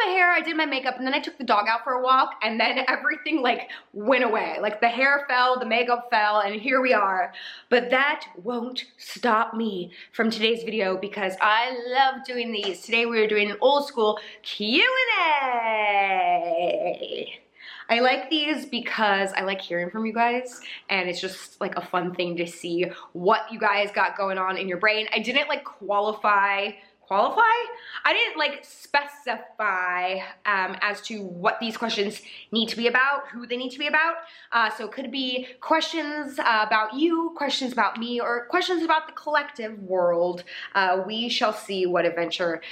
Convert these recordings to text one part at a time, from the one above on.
my hair, I did my makeup, and then I took the dog out for a walk, and then everything like went away. Like the hair fell, the makeup fell, and here we are. But that won't stop me from today's video because I love doing these. Today we are doing an old school Q&A. I like these because I like hearing from you guys, and it's just like a fun thing to see what you guys got going on in your brain. I didn't like qualify? I didn't like specify as to what these questions need to be about, who they need to be about. So it could be questions about you, questions about me, or questions about the collective world. We shall see what adventure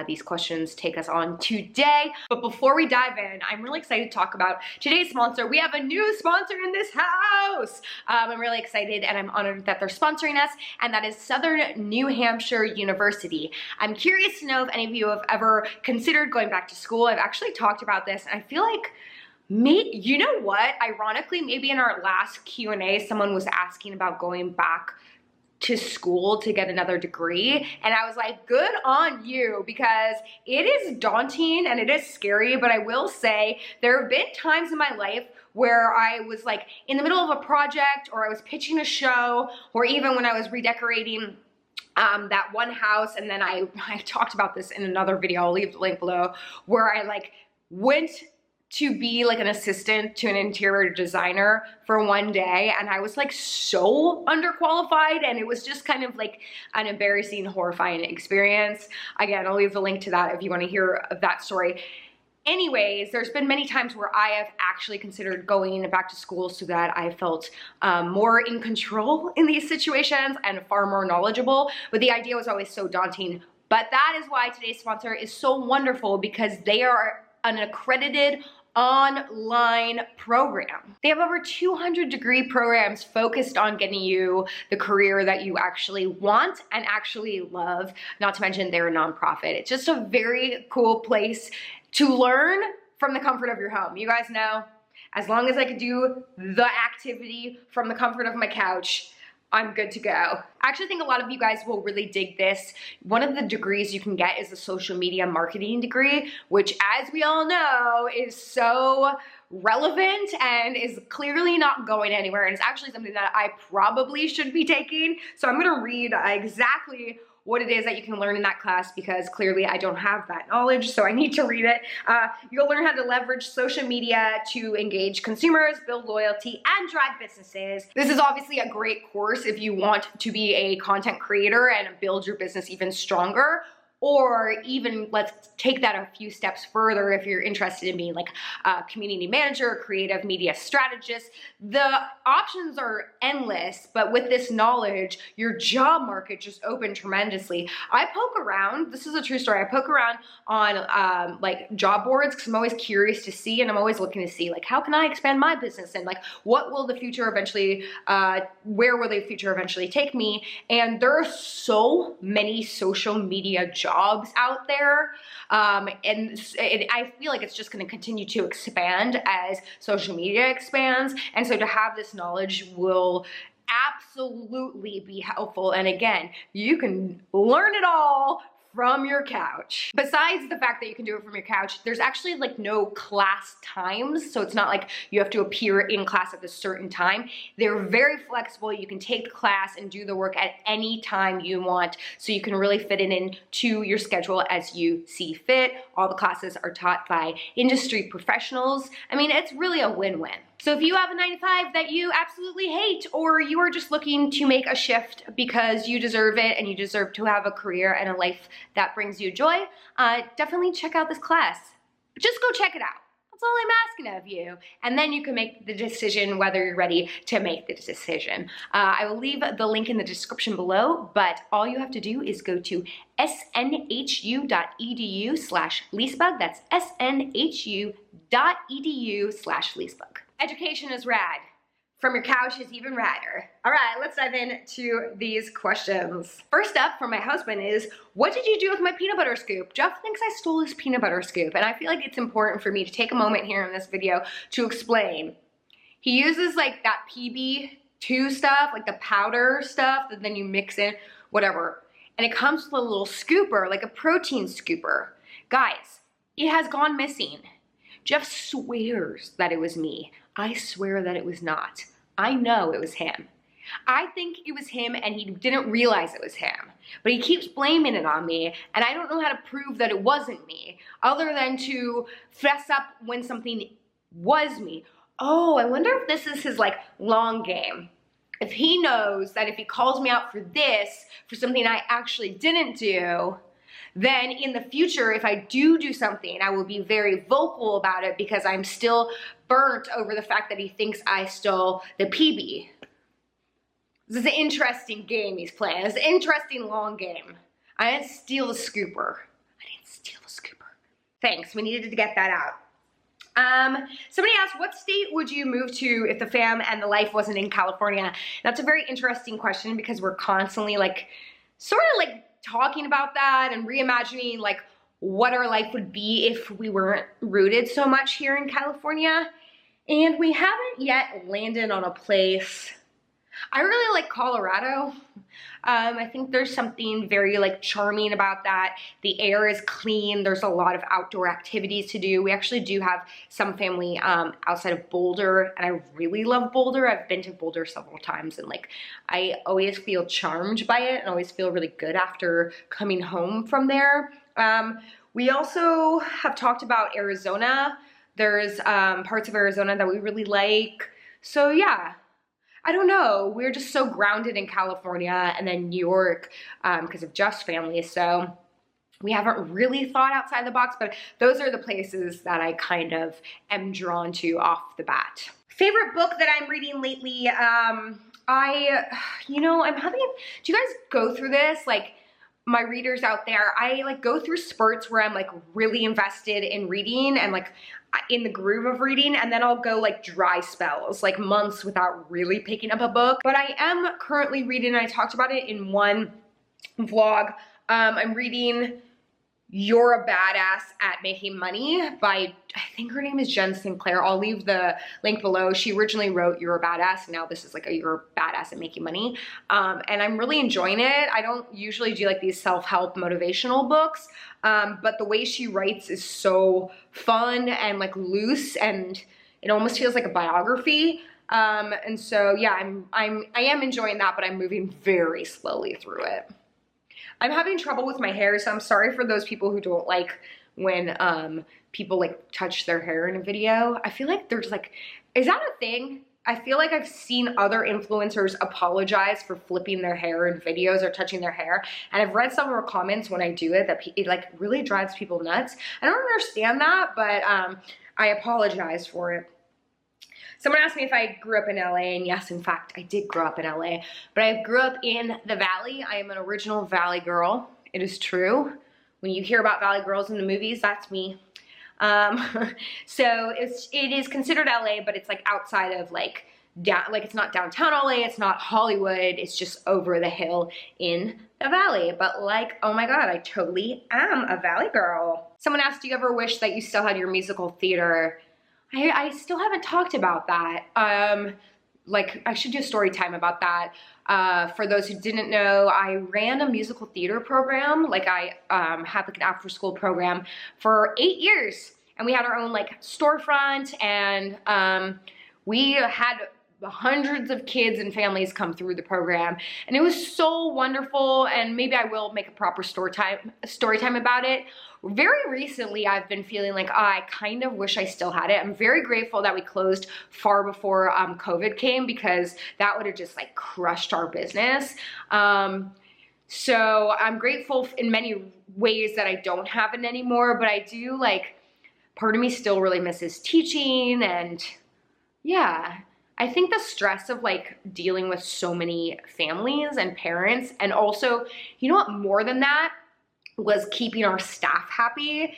these questions take us on today. But before we dive in, I'm really excited to talk about today's sponsor. We have a new sponsor in this house. I'm really excited and I'm honored that they're sponsoring us, and that is Southern New Hampshire University. I'm curious to know if any of you have ever considered going back to school. I've actually talked about this, and I feel like you know what? Ironically, maybe in our last Q&A, someone was asking about going back to school to get another degree, and I was like, good on you, because it is daunting and it is scary. But I will say there have been times in my life where I was like in the middle of a project, or I was pitching a show, or even when I was redecorating that one house, and then I talked about this in another video, I'll leave the link below, where I like went to be like an assistant to an interior designer for one day, and I was like so underqualified, and it was just kind of like an embarrassing, horrifying experience. Again, I'll leave the link to that if you want to hear of that story. Anyways, there's been many times where I have actually considered going back to school so that I felt more in control in these situations and far more knowledgeable, but the idea was always so daunting. But that is why today's sponsor is so wonderful, because they are an accredited online program. They have over 200 degree programs focused on getting you the career that you actually want and actually love. Not to mention they're a nonprofit. It's just a very cool place to learn from the comfort of your home. You guys know, as long as I could do the activity from the comfort of my couch, I'm good to go. I actually think a lot of you guys will really dig this. One of the degrees you can get is a social media marketing degree, which, as we all know, is so relevant and is clearly not going anywhere. And it's actually something that I probably should be taking. So I'm gonna read exactly what it is that you can learn in that class, because clearly I don't have that knowledge, so I need to read it. You'll learn how to leverage social media to engage consumers, build loyalty, and drive businesses. This is obviously a great course if you want to be a content creator and build your business even stronger. Or even, let's take that a few steps further, if you're interested in being like a community manager, creative media strategist. The options are endless, but with this knowledge, your job market just opened tremendously. I poke around, this is a true story, I poke around on like job boards, because I'm always curious to see, and I'm always looking to see like, how can I expand my business, and like, what will the future eventually, where will the future eventually take me? And there are so many social media jobs out there, and I feel like it's just going to continue to expand as social media expands, and so to have this knowledge will absolutely be helpful. And again, you can learn it all from your couch. Besides the fact that you can do it from your couch, there's actually like no class times. So it's not like you have to appear in class at a certain time. They're very flexible. You can take the class and do the work at any time you want. So you can really fit it into your schedule as you see fit. All the classes are taught by industry professionals. I mean, it's really a win-win. So if you have a 9-to-5 that you absolutely hate, or you are just looking to make a shift because you deserve it and you deserve to have a career and a life that brings you joy, definitely check out this class. Just go check it out. That's all I'm asking of you. And then you can make the decision whether you're ready to make the decision. I will leave the link in the description below, but all you have to do is go to snhu.edu/Lisbug. That's snhu.edu/Lisbug. Education is rad. From your couch is even radder. All right, let's dive into these questions. First up from my husband is, what did you do with my peanut butter scoop? Jeff thinks I stole his peanut butter scoop, and I feel like it's important for me to take a moment here in this video to explain. He uses like that PB2 stuff, like the powder stuff that then you mix in, whatever. And it comes with a little scooper, like a protein scooper. Guys, it has gone missing. Jeff swears that it was me. I swear that it was not. I know it was him. I think it was him and he didn't realize it was him. But he keeps blaming it on me and I don't know how to prove that it wasn't me other than to fess up when something was me. Oh, I wonder if this is his like long game. If he knows that if he calls me out for this, for something I actually didn't do, then in the future, if I do something, I will be very vocal about it because I'm still burnt over the fact that he thinks I stole the PB. This is an interesting game he's playing. It's an interesting long game. I didn't steal the scooper. I didn't steal the scooper. Thanks, we needed to get that out. Somebody asked, what state would you move to if the fam and the life wasn't in California? That's a very interesting question because we're constantly like, sort of like talking about that and reimagining like what our life would be if we weren't rooted so much here in California. And we haven't yet landed on a place. I really like Colorado. I think there's something very like charming about that. The air is clean. There's a lot of outdoor activities to do. We actually do have some family outside of Boulder, and I really love Boulder. I've been to Boulder several times, and like I always feel charmed by it and always feel really good after coming home from there. We also have talked about Arizona. There's parts of Arizona that we really like. So yeah. I don't know, we're just so grounded in California and then New York because of Jeff's family, so we haven't really thought outside the box, but those are the places that I kind of am drawn to off the bat. Favorite book that I'm reading lately, you know, I'm having, do you guys go through this? Like, my readers out there, I like go through spurts where I'm like really invested in reading and like in the groove of reading, and then I'll go like dry spells, like months without really picking up a book. But I am currently reading, I talked about it in one vlog, I'm reading You're a Badass at Making Money by, I think her name is Jen Sinclair. I'll leave the link below. She originally wrote You're a Badass, and now this is like a You're a Badass at Making Money. And I'm really enjoying it. I don't usually do like these self-help motivational books, but the way she writes is so fun and like loose, and it almost feels like a biography. And so yeah, I am enjoying that, but I'm moving very slowly through it. I'm having trouble with my hair, so I'm sorry for those people who don't like when people like touch their hair in a video. I feel like there's like, is that a thing? I feel like I've seen other influencers apologize for flipping their hair in videos or touching their hair, and I've read some of her comments when I do it that it like really drives people nuts. I don't understand that, but I apologize for it. Someone asked me if I grew up in LA, and yes, in fact, I did grow up in LA, but I grew up in the Valley. I am an original Valley girl. It is true. When you hear about Valley girls in the movies, that's me. So it is considered LA, but it's like outside of like, like it's not downtown LA, it's not Hollywood, it's just over the hill in the Valley. But like, oh my God, I totally am a Valley girl. Someone asked, do you ever wish that you still had your musical theater? I still haven't talked about that. Like, I should do a story time about that. For those who didn't know, I ran a musical theater program. Like, I had like an after school program for 8 years. And we had our own like storefront, and we had hundreds of kids and families come through the program, and it was so wonderful. And maybe I will make a proper story time about it. Very recently, I've been feeling like, oh, I kind of wish I still had it. I'm very grateful that we closed far before COVID came, because that would have just like crushed our business. So I'm grateful in many ways that I don't have it anymore, but I do like, part of me still really misses teaching. And yeah, I think the stress of like dealing with so many families and parents, and also, you know what, more than that, was keeping our staff happy,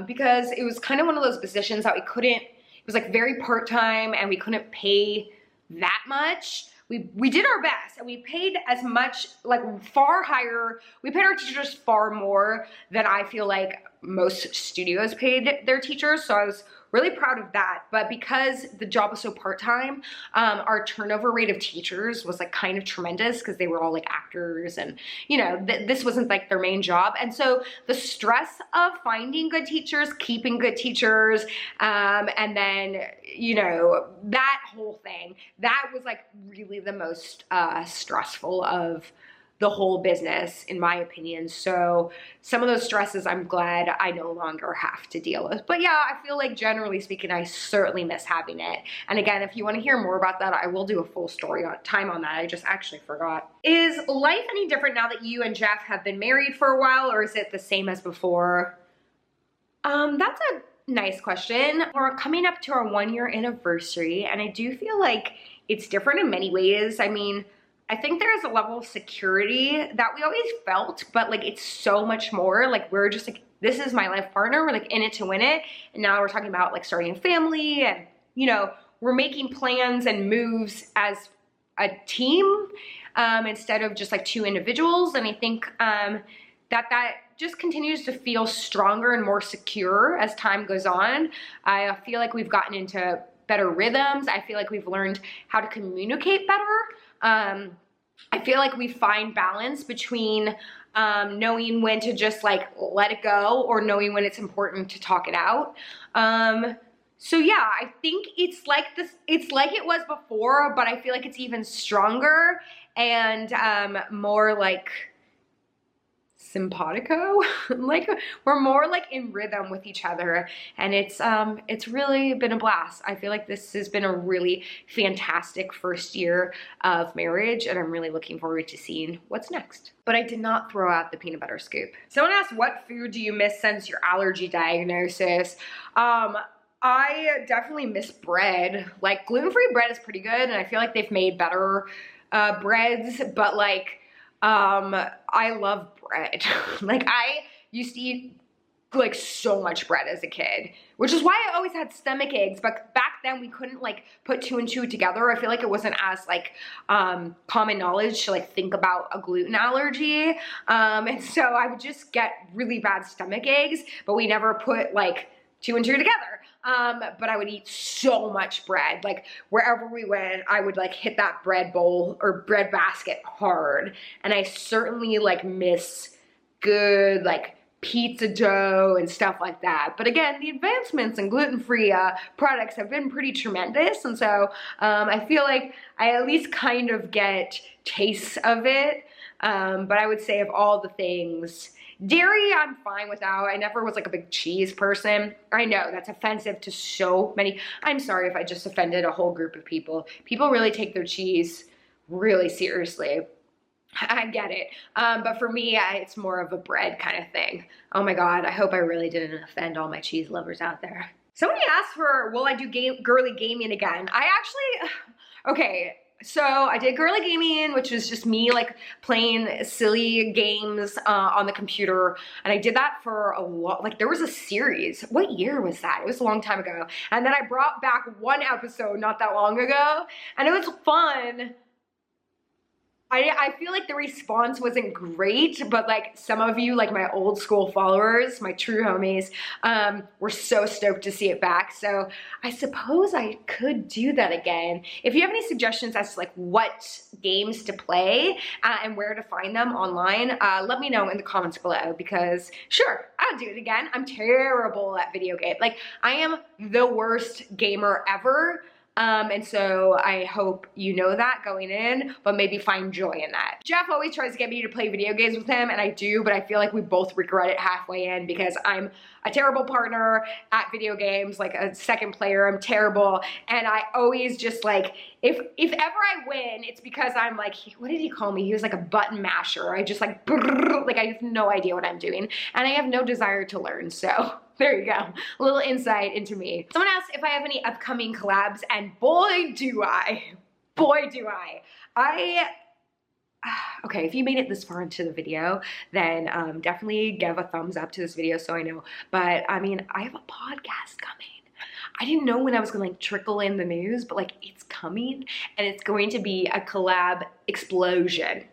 because it was kind of one of those positions that we couldn't, it was like very part-time, and we couldn't pay that much. We did our best, and we paid as much, like far higher, we paid our teachers far more than I feel like most studios paid their teachers, so I was really proud of that. But because the job was so part-time, our turnover rate of teachers was like kind of tremendous because they were all like actors, and you know, this wasn't like their main job. And so the stress of finding good teachers, keeping good teachers, and then, you know, that whole thing, that was like really the most stressful of the whole business, in my opinion. So some of those stresses I'm glad I no longer have to deal with. But yeah, I feel like generally speaking, I certainly miss having it. And again, if you want to hear more about that, I will do a full story on time on that. I just actually forgot. Is life any different now that you and Jeff have been married for a while, or is it the same as before? That's a nice question. We're coming up to our 1-year anniversary, and I do feel like it's different in many ways. I mean, I think there is a level of security that we always felt, but like it's so much more. Like we're just like, this is my life partner. We're like in it to win it. And now we're talking about like starting a family, and you know, we're making plans and moves as a team instead of just like 2 individuals. And I think that just continues to feel stronger and more secure as time goes on. I feel like we've gotten into better rhythms. I feel like we've learned how to communicate better. I feel like we find balance between knowing when to just like let it go, or knowing when it's important to talk it out. So yeah, I think it's like this, it's like it was before, but I feel like it's even stronger and more like simpatico. Like we're more like in rhythm with each other, and it's really been a blast. I feel like this has been a really fantastic first year of marriage, and I'm really looking forward to seeing what's next. But I did not throw out the peanut butter scoop. Someone asked, what food do you miss since your allergy diagnosis? I definitely miss bread. Like gluten-free bread is pretty good, and I feel like they've made better breads, but like I love bread. Like I used to eat like so much bread as a kid, which is why I always had stomach aches. But back then we couldn't like put 2 and 2 together. I feel like it wasn't as like common knowledge to like think about a gluten allergy. And so I would just get really bad stomach aches, but we never put like 2 and 2 together. But I would eat so much bread. Like wherever we went, I would like hit that bread bowl or bread basket hard. And I certainly like miss good like pizza dough and stuff like that. But again, the advancements in gluten-free products have been pretty tremendous. And so I feel like I at least kind of get tastes of it. But I would say of all the things, dairy, I'm fine without. I never was like a big cheese person. I know that's offensive to so many. I'm sorry if I just offended a whole group of people. People really take their cheese really seriously. I get it. But for me, it's more of a bread kind of thing. Oh my God, I hope I really didn't offend all my cheese lovers out there. Somebody asked for, will I do girly gaming again? I actually, okay. So I did girly gaming, which was just me like playing silly games on the computer. And I did that for a lot, like there was a series. What year was that? It was a long time ago. And then I brought back 1 episode not that long ago, and it was fun. I feel like the response wasn't great, but like some of you, like my old school followers, my true homies, were so stoked to see it back. So I suppose I could do that again. If you have any suggestions as to like what games to play and where to find them online, let me know in the comments below, because sure, I'll do it again. I'm terrible at video games. Like I am the worst gamer ever. And so I hope you know that going in, but maybe find joy in that. Jeff always tries to get me to play video games with him, and I do, but I feel like we both regret it halfway in because I'm a terrible partner at video games, like a second player, I'm terrible. And I always just like, if ever I win, it's because I'm like, what did he call me? He was like a button masher. I just like I have no idea what I'm doing, and I have no desire to learn, so. There you go, a little insight into me. Someone asked if I have any upcoming collabs, and boy do I. Okay, if you made it this far into the video, then definitely give a thumbs up to this video so I know. But I mean, I have a podcast coming. I didn't know when I was gonna like trickle in the news, but like it's coming, and it's going to be a collab explosion.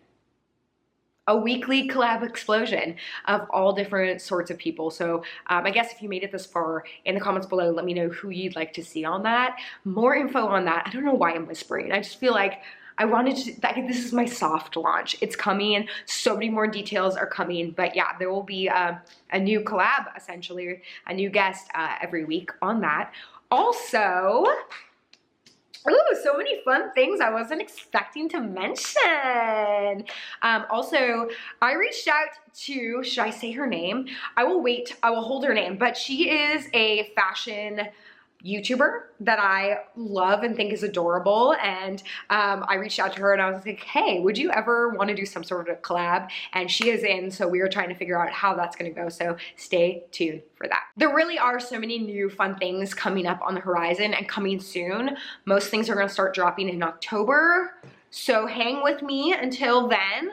a weekly collab explosion of all different sorts of people. So I guess if you made it this far, in the comments below, let me know who you'd like to see on that. More info on that. I don't know why I'm whispering. I just feel like I wanted to, this is my soft launch. It's coming, so many more details are coming, but yeah, there will be a new collab, essentially, a new guest every week on that. Also, ooh, so many fun things I wasn't expecting to mention. Also, I reached out to, should I say her name? I will wait, I will hold her name, but she is a fashion YouTuber that I love and think is adorable, and I reached out to her and I was like, hey, would you ever want to do some sort of a collab? And she is in, so we are trying to figure out how that's gonna go, so stay tuned for that. There really are so many new fun things coming up on the horizon and coming soon. Most things are gonna start dropping in October, so hang with me until then. I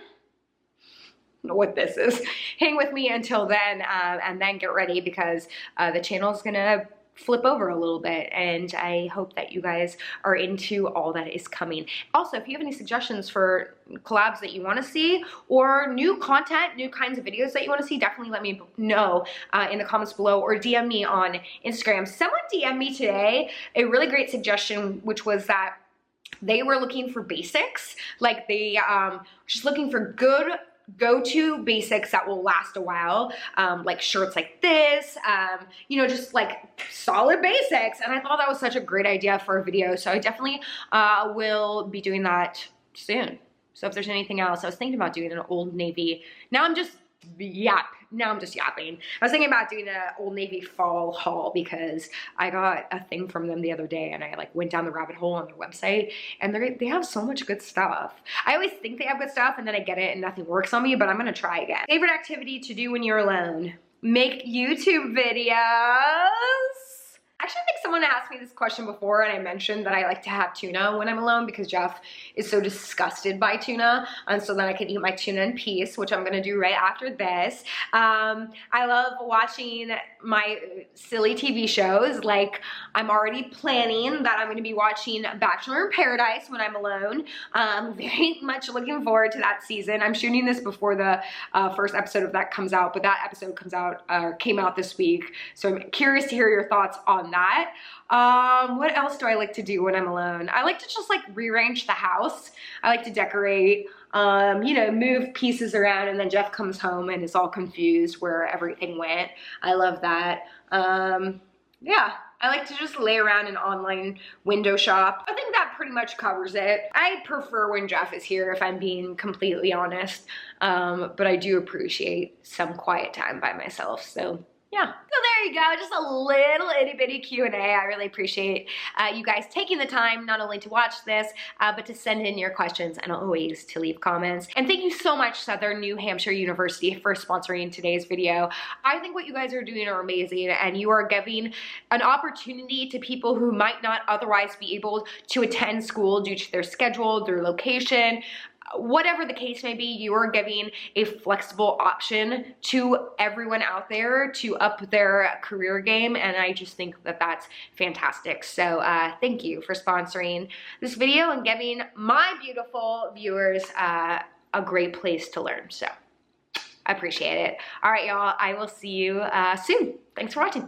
don't know what this is. Hang with me until then, and then get ready, because the channel is gonna flip over a little bit, and I hope that you guys are into all that is coming. Also, if you have any suggestions for collabs that you want to see, or new content, new kinds of videos that you want to see, definitely let me know in the comments below, or DM me on Instagram. Someone DM'd me today a really great suggestion, which was that they were looking for basics, like they just looking for good go-to basics that will last a while, like shirts like this, you know, just like solid basics. And I thought that was such a great idea for a video, so I definitely will be doing that soon. So if there's anything else, I was thinking about doing an Old Navy. Now I'm just yapping. I was thinking about doing an Old Navy fall haul, because I got a thing from them the other day and I like went down the rabbit hole on their website, and they have so much good stuff. I always think they have good stuff and then I get it and nothing works on me, but I'm gonna try again. Favorite activity to do when you're alone? Make YouTube videos. Actually, I think someone asked me this question before, and I mentioned that I like to have tuna when I'm alone because Jeff is so disgusted by tuna, and so then I can eat my tuna in peace, which I'm gonna do right after this. I love watching my silly TV shows. Like, I'm already planning that I'm gonna be watching Bachelor in Paradise when I'm alone. Very much looking forward to that season. I'm shooting this before the first episode of that comes out, but that episode came out this week, so I'm curious to hear your thoughts on that. What else do I like to do when I'm alone? I like to just like rearrange the house. I like to decorate, you know, move pieces around, and then Jeff comes home and is all confused where everything went. I love that. Yeah, I like to just lay around and online window shop. I think that pretty much covers it. I prefer when Jeff is here, if I'm being completely honest, but I do appreciate some quiet time by myself, so yeah. So there you go, just a little itty bitty Q&A. I really appreciate you guys taking the time not only to watch this, but to send in your questions and always to leave comments. And thank you so much, Southern New Hampshire University, for sponsoring today's video. I think what you guys are doing are amazing, and you are giving an opportunity to people who might not otherwise be able to attend school due to their schedule, their location. Whatever the case may be, you are giving a flexible option to everyone out there to up their career game, and I just think that that's fantastic. So thank you for sponsoring this video and giving my beautiful viewers a great place to learn. So I appreciate it. All right, y'all, I will see you soon. Thanks for watching.